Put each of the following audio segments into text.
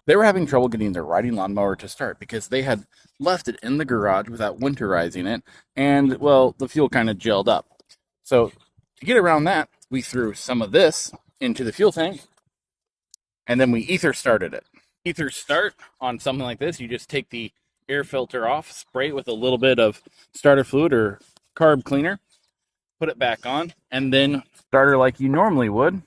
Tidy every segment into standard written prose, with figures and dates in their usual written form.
They were having trouble getting their riding lawnmower to start because they had left it in the garage without winterizing it, and well, the fuel kind of gelled up. So to get around that, we threw some of this into the fuel tank, and then we ether started it. Ether start on something like this, you just take the air filter off, spray it with a little bit of starter fluid or carb cleaner, put it back on, and then starter like you normally would.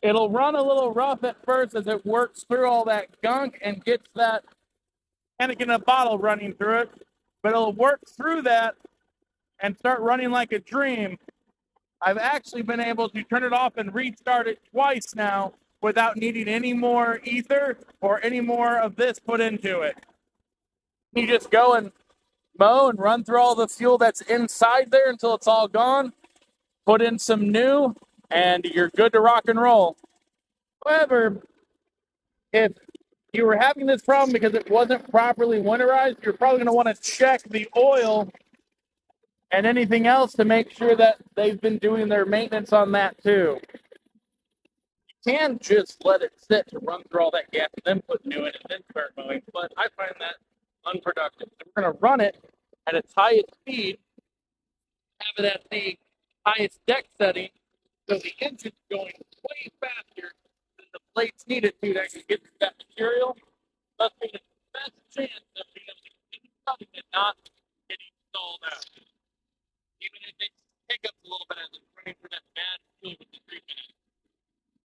It'll run a little rough at first as it works through all that gunk and gets that panic in a bottle running through it, but it'll work through that and start running like a dream. I've actually been able to turn it off and restart it twice now without needing any more ether or any more of this put into it. You just go and mow and run through all the fuel that's inside there until it's all gone, put in some new, and you're good to rock and roll. However, if you were having this problem because it wasn't properly winterized, you're probably going to want to check the oil and anything else to make sure that they've been doing their maintenance on that too. You can just let it sit to run through all that gas and then put new in and then start mowing, but I find that unproductive. So we're going to run it at its highest speed, have it at the highest deck setting, so the engine's going way faster than the plates need it to actually get to that material. Thus being the best chance of being able to continue cutting and not getting stalled out. Even if it hiccups a little bit as it's running through that bad fuel with the 3 minutes.